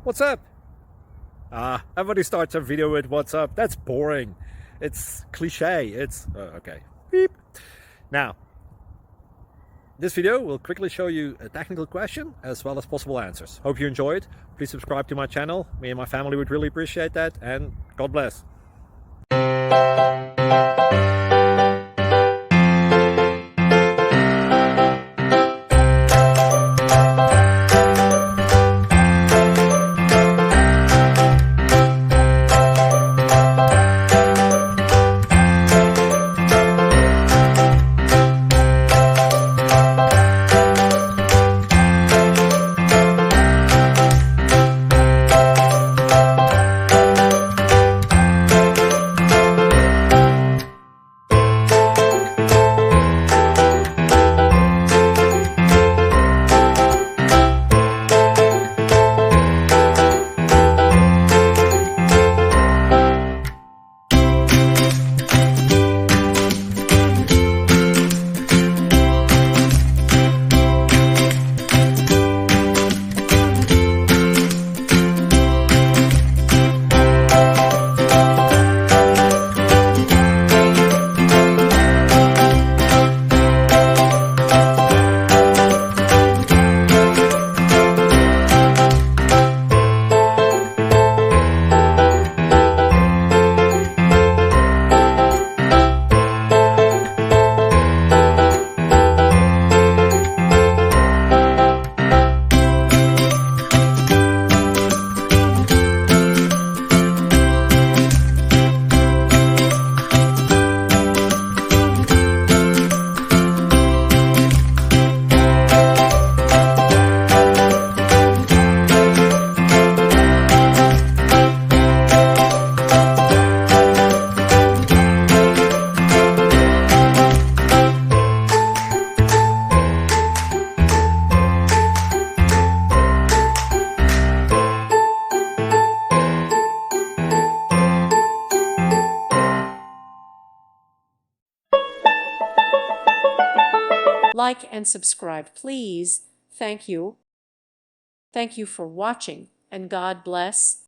What's up? Everybody starts a video with what's up. That's boring. It's cliche. It's okay. Beep. Now, this video will quickly show you a technical question as well as possible answers. Hope you enjoyed. Please subscribe to my channel. Me and my family would really appreciate that, and God bless. Like and subscribe, please. Thank you. Thank you for watching, and God bless.